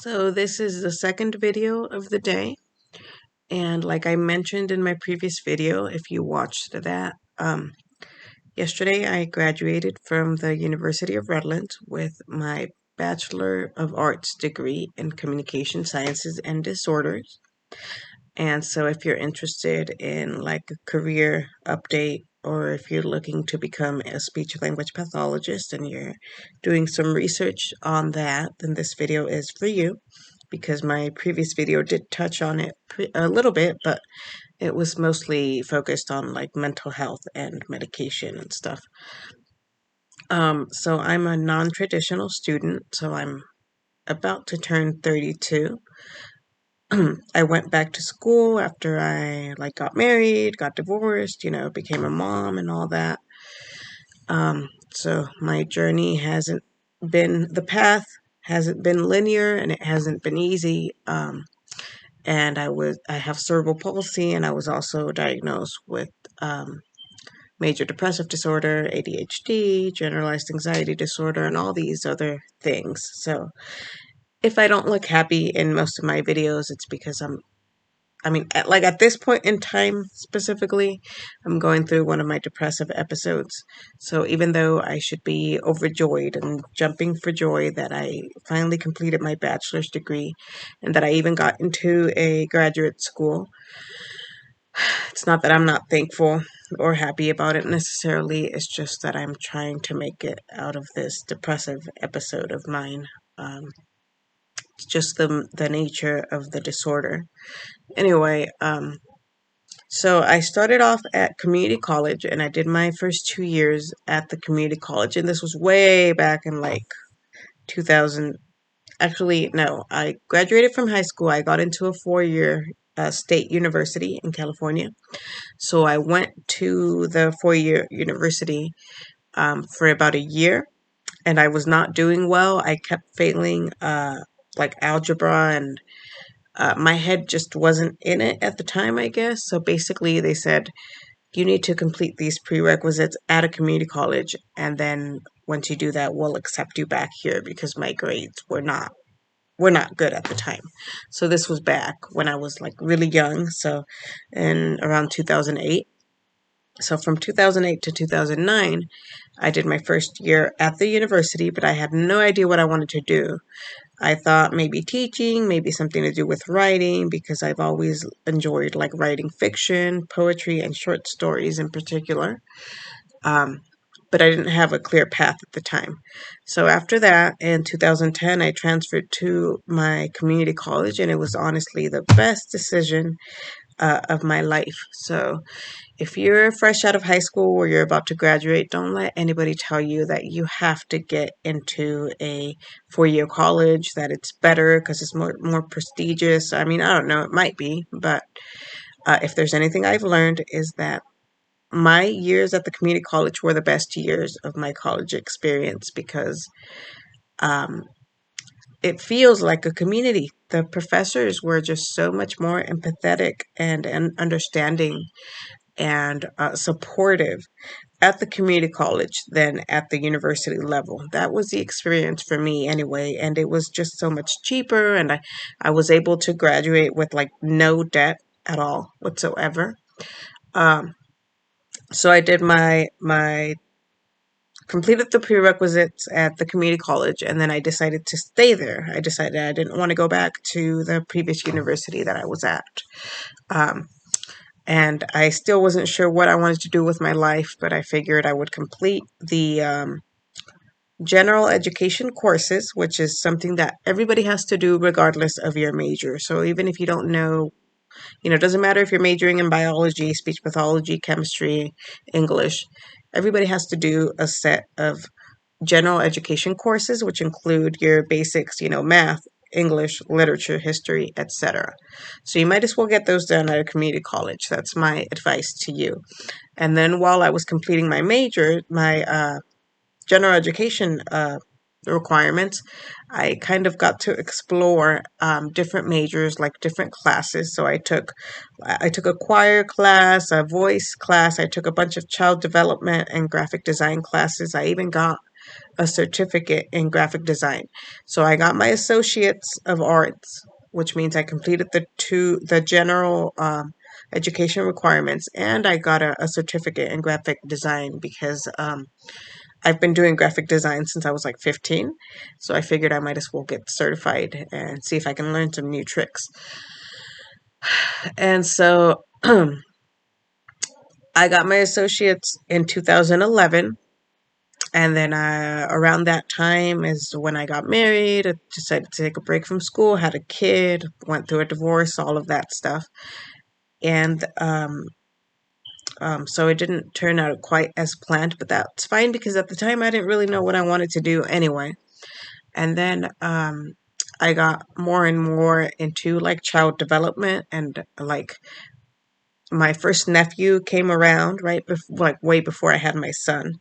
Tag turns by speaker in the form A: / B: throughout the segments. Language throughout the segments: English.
A: So this is the second video of the day, and like I mentioned in my previous video, if you watched that, yesterday I graduated from the University of Redlands with my Bachelor of Arts degree in Communication Sciences and Disorders. And so if you're interested in like a career update, or if you're looking to become a speech language pathologist and you're doing some research on that, then this video is for you, because my previous video did touch on it a little bit, but it was mostly focused on like mental health and medication and stuff. So I'm a non-traditional student, so I'm about to turn 32. I went back to school after I got married, got divorced, became a mom and all that. So my journey the path hasn't been linear, and it hasn't been easy. And I have cerebral palsy, and I was also diagnosed with major depressive disorder, ADHD, generalized anxiety disorder, and all these other things. So if I don't look happy in most of my videos, it's because at this point in time specifically, I'm going through one of my depressive episodes. So even though I should be overjoyed and jumping for joy that I finally completed my bachelor's degree and that I even got into a graduate school, it's not that I'm not thankful or happy about it necessarily. It's just that I'm trying to make it out of this depressive episode of mine. It's just the nature of the disorder. Anyway, so I started off at community college, and I did my first 2 years at the community college, and this was way back in 2000. Actually, no, I graduated from high school. I got into a 4-year state university in California. So I went to the 4-year university for about a year, and I was not doing well. I kept failing algebra, and my head just wasn't in it at the time, I guess. So basically, they said, you need to complete these prerequisites at a community college, and then once you do that, we'll accept you back here, because my grades were not good at the time. So this was back when I was really young, so in around 2008. So from 2008 to 2009, I did my first year at the university, but I had no idea what I wanted to do. I thought maybe teaching, maybe something to do with writing, because I've always enjoyed writing fiction, poetry, and short stories in particular. But I didn't have a clear path at the time. So after that, in 2010, I transferred to my community college, and it was honestly the best decision of my life. So if you're fresh out of high school or you're about to graduate, don't let anybody tell you that you have to get into a 4-year college, that it's better because it's more prestigious. I mean, I don't know, it might be, but if there's anything I've learned, is that my years at the community college were the best years of my college experience, because um, it feels like a community. The professors were just so much more empathetic and understanding and supportive at the community college than at the university level. That was the experience for me anyway, and it was just so much cheaper, and I was able to graduate with no debt at all whatsoever. So I did my completed the prerequisites at the community college, and then I decided to stay there. I decided I didn't want to go back to the previous university that I was at. And I still wasn't sure what I wanted to do with my life, but I figured I would complete the general education courses, which is something that everybody has to do regardless of your major. So even if you don't know, it doesn't matter if you're majoring in biology, speech pathology, chemistry, English, everybody has to do a set of general education courses, which include your basics, math, English, literature, history, etc. So you might as well get those done at a community college. That's my advice to you. And then while I was completing my major, my general education requirements, I kind of got to explore different majors, like different classes. So I took a choir class, a voice class. I took a bunch of child development and graphic design classes. I even got a certificate in graphic design. So I got my associates of arts, which means I completed the general education requirements, and I got a certificate in graphic design because I've been doing graphic design since I was like 15. So I figured I might as well get certified and see if I can learn some new tricks. And so I got my associates in 2011. And then around that time is when I got married. I decided to take a break from school, had a kid, went through a divorce, all of that stuff. And so it didn't turn out quite as planned, but that's fine because at the time I didn't really know what I wanted to do anyway. And then I got more and more into like child development, and like my first nephew came around right before, like way before I had my son.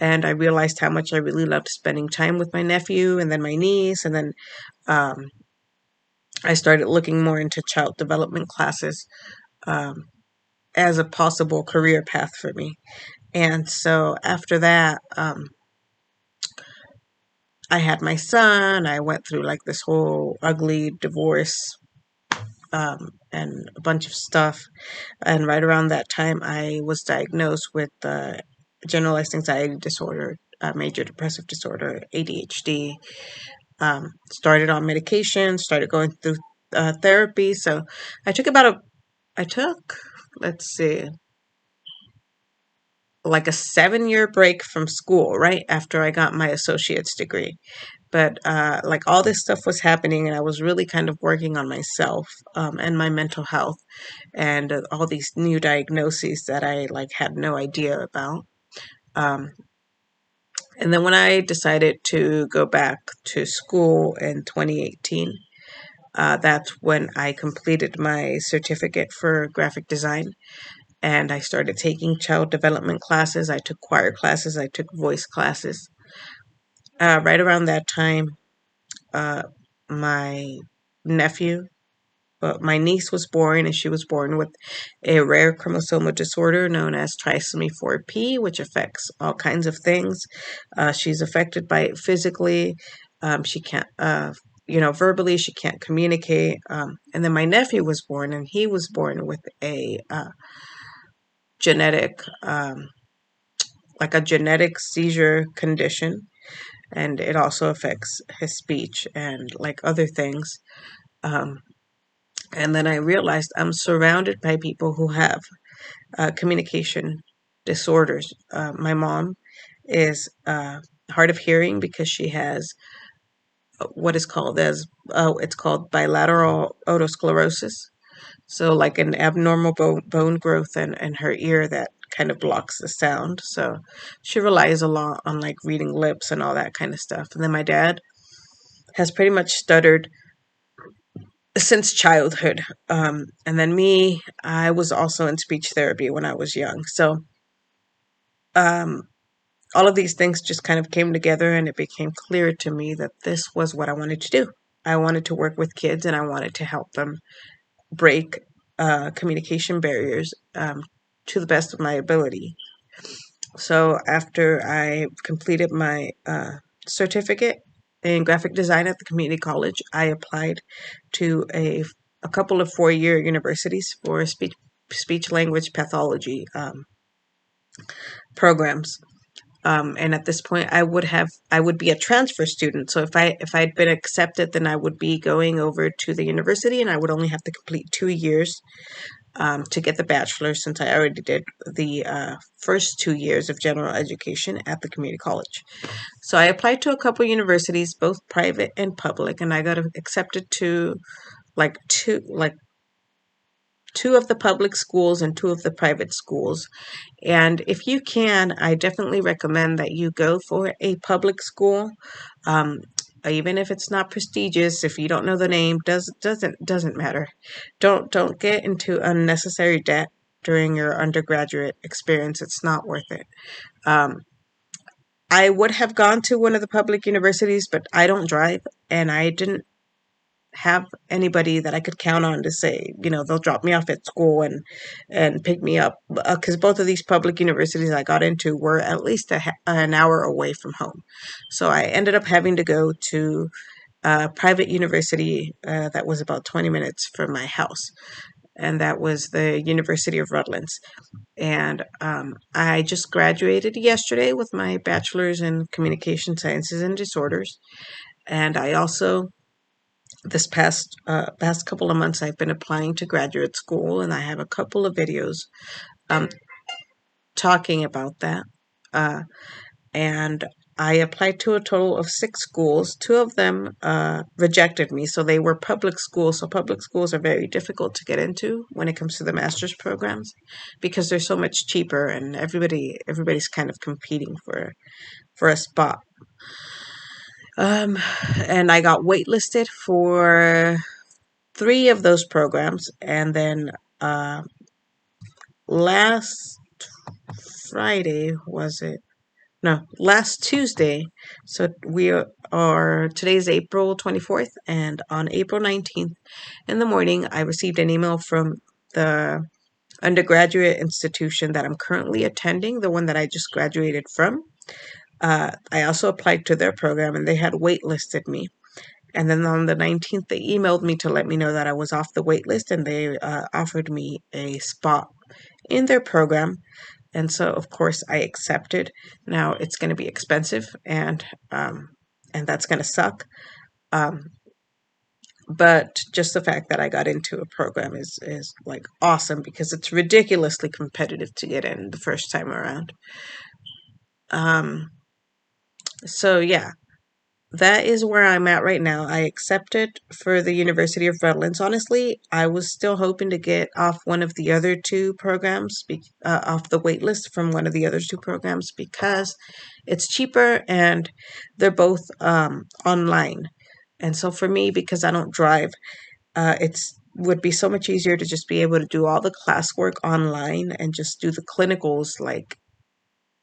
A: And I realized how much I really loved spending time with my nephew and then my niece. And then um, I started looking more into child development classes um, as a possible career path for me. And so after that, I had my son. I went through like this whole ugly divorce and a bunch of stuff. And right around that time, I was diagnosed with generalized anxiety disorder, major depressive disorder, ADHD. Started on medication, started going through therapy. So I took about I took, let's see, like a 7 year break from school right after I got my associate's degree. But like all this stuff was happening, and I was really kind of working on myself and my mental health, and all these new diagnoses that I like had no idea about. Um, and then when I decided to go back to school in 2018, that's when I completed my certificate for graphic design, and I started taking child development classes. I took choir classes, I took voice classes. Right around that time, uh, my nephew, my niece was born, and she was born with a rare chromosomal disorder known as trisomy 4p, which affects all kinds of things. She's affected by it physically. She can't, verbally, she can't communicate. And then my nephew was born, and he was born with a genetic, like a genetic seizure condition, and it also affects his speech and like other things. Um, and then I realized I'm surrounded by people who have communication disorders. My mom is hard of hearing because she has what is called as it's called bilateral otosclerosis. So like an abnormal bone growth in her ear that kind of blocks the sound. So she relies a lot on like reading lips and all that kind of stuff. And then my dad has pretty much stuttered since childhood. And then me, I was also in speech therapy when I was young. So um, all of these things just kind of came together, and it became clear to me that this was what I wanted to do. I wanted to work with kids, and I wanted to help them break communication barriers to the best of my ability. So after I completed my certificate in graphic design at the community college, I applied to a couple of 4 year universities for speech language pathology programs. And at this point, I would be a transfer student. So if I'd been accepted, then I would be going over to the university, and I would only have to complete 2 years to get the bachelor's, since I already did the first 2 years of general education at the community college. So I applied to a couple universities, both private and public, and I got accepted to like two of the public schools and two of the private schools. And if you can, I definitely recommend that you go for a public school. Um, Even if it's not prestigious, if you don't know the name, doesn't matter. Don't get into unnecessary debt during your undergraduate experience. It's not worth it. Um, I would have gone to one of the public universities, but I don't drive, and I didn't. have anybody that I could count on to say, they'll drop me off at school and pick me up. Because both of these public universities I got into were at least an hour away from home. So I ended up having to go to a private university that was about 20 minutes from my house. And that was the University of Rutland. And I just graduated yesterday with my bachelor's in communication sciences and disorders. And I also, this past couple of months, I've been applying to graduate school, and I have a couple of videos um, talking about that. Uh, and I applied to a total of 6 schools. 2 of them rejected me, so they were public schools. So public schools are very difficult to get into when it comes to the master's programs because they're so much cheaper, and everybody's kind of competing for a spot. Um, and I got waitlisted for 3 of those programs, and then last Friday was it? No, last Tuesday. So today's April 24th, and on April 19th in the morning, I received an email from the undergraduate institution that I'm currently attending, the one that I just graduated from. I also applied to their program, and they had waitlisted me. And then on the 19th, they emailed me to let me know that I was off the wait list, and they offered me a spot in their program. And so, of course, I accepted. Now it's going to be expensive, and that's going to suck. Um, but just the fact that I got into a program is like awesome because it's ridiculously competitive to get in the first time around. Um, so yeah, that is where I'm at right now. I accepted for the University of Redlands. Honestly, I was still hoping to get off one of the other 2 programs, off the wait list from one of the other 2 programs because it's cheaper and they're both online. And so for me, because I don't drive, it's would be so much easier to just be able to do all the classwork online and just do the clinicals like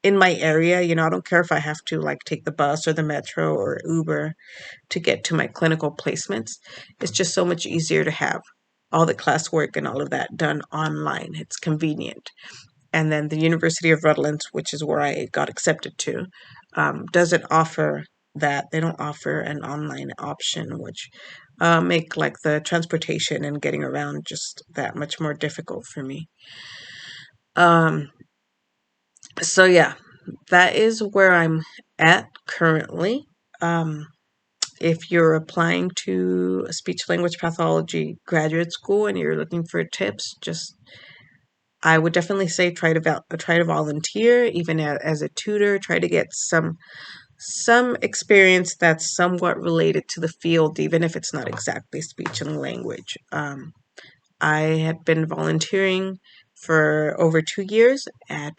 A: in my area. I don't care if I have to like take the bus or the metro or Uber to get to my clinical placements. It's just so much easier to have all the classwork and all of that done online. It's convenient. And then the University of Rutland, which is where I got accepted to, doesn't offer that. They don't offer an online option, which make like the transportation and getting around just that much more difficult for me. Um, so yeah, that is where I'm at currently. Um, if you're applying to a speech language pathology graduate school and you're looking for tips, just I would definitely say try to volunteer, even as a tutor. Try to get some experience that's somewhat related to the field, even if it's not exactly speech and language. I had been volunteering for over 2 years at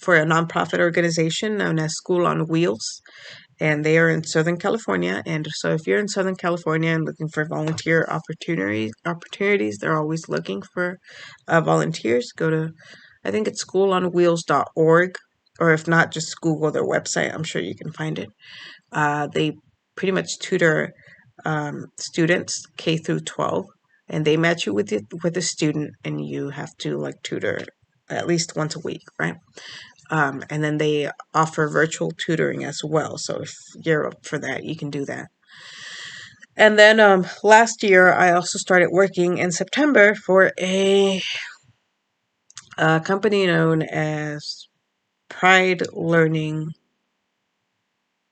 A: for a nonprofit organization known as School on Wheels, and they are in Southern California. And so if you're in Southern California and looking for volunteer opportunities, they're always looking for volunteers. Go to, I think it's schoolonwheels.org, or if not, just Google their website. I'm sure you can find it. They pretty much tutor students K through 12, and they match you with a student, and you have to like tutor at least once a week, right? And then they offer virtual tutoring as well. So if you're up for that, you can do that. And then last year, I also started working in September for a company known as Pride Learning,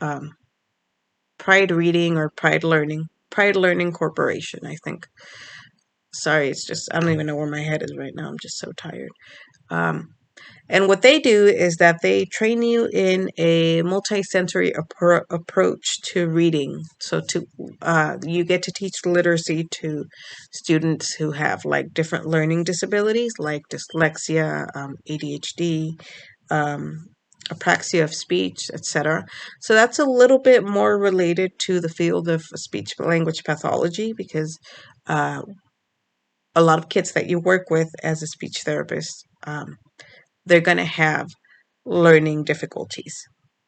A: um, Pride Reading, or Pride Learning Corporation, I think. Sorry, it's just, I don't even know where my head is right now. I'm just so tired. Um, And what they do is that they train you in a multi-sensory approach to reading. So you get to teach literacy to students who have like different learning disabilities, like dyslexia, ADHD, um, apraxia of speech, etc. So that's a little bit more related to the field of speech language pathology because uh, a lot of kids that you work with as a speech therapist. They're going to have learning difficulties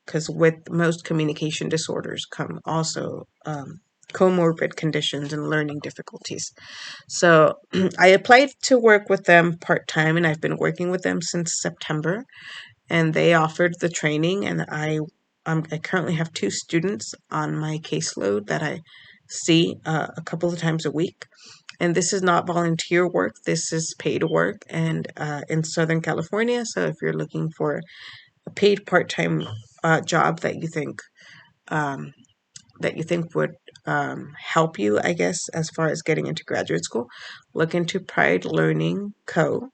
A: because with most communication disorders come also comorbid conditions and learning difficulties. So I applied to work with them part-time, and I've been working with them since September, and they offered the training, and I currently have 2 students on my caseload that I see a couple of times a week. And this is not volunteer work. This is paid work, and in Southern California. So if you're looking for a paid part-time job um, that you think would help you, I guess, as far as getting into graduate school, look into Pride Learning Co.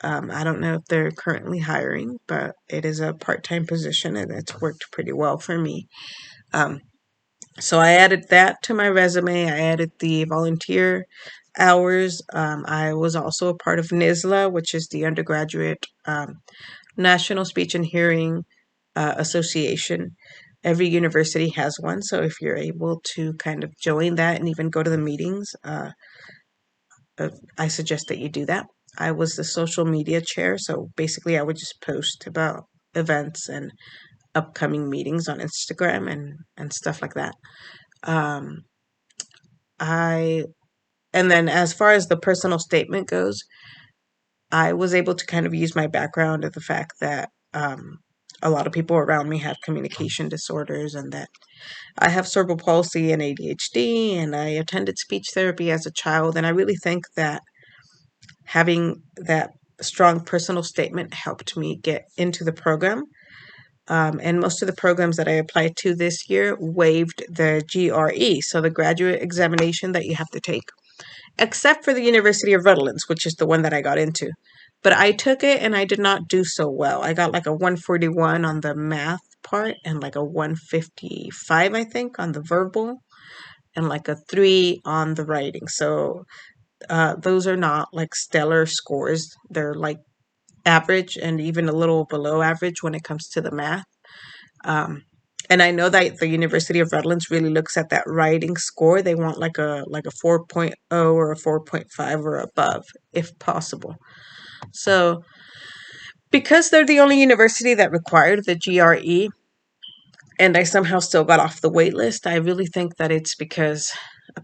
A: I don't know if they're currently hiring, but it is a part-time position, and it's worked pretty well for me. Um, so I added that to my resume. I added the volunteer hours. I was also a part of NISLA, which is the undergraduate National Speech and Hearing Association. Every university has one, so if you're able to kind of join that and even go to the meetings, I suggest that you do that. I was the social media chair, so basically I would just post about events and upcoming meetings on Instagram and stuff like that. Um, I and then as far as the personal statement goes, I was able to kind of use my background of the fact that a lot of people around me have communication disorders, and that I have cerebral palsy and ADHD, and I attended speech therapy as a child. And I really think that having that strong personal statement helped me get into the program. And most of the programs that I applied to this year waived the GRE, so the graduate examination that you have to take, except for the University of Redlands, which is the one that I got into. But I took it and I did not do so well. I got like a 141 on the math part and like a 155, I think, on the verbal, and like a 3 on the writing. So those are not like stellar scores. They're like average and even a little below average when it comes to the math. Um, and I know that the University of Redlands really looks at that writing score. They want like a 4.0 or a 4.5 or above, if possible. So because they're the only university that required the GRE, and I somehow still got off the wait list, I really think that it's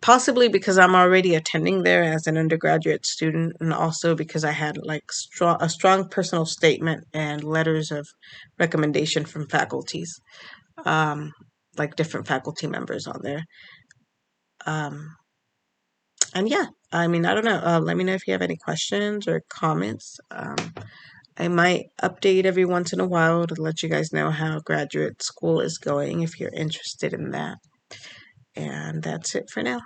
A: possibly because I'm already attending there as an undergraduate student, and also because I had like a strong personal statement and letters of recommendation from faculties, um, like different faculty members on there. Um, and yeah, I mean, I don't know. Let me know if you have any questions or comments. I might update every once in a while to let you guys know how graduate school is going if you're interested in that. And that's it for now.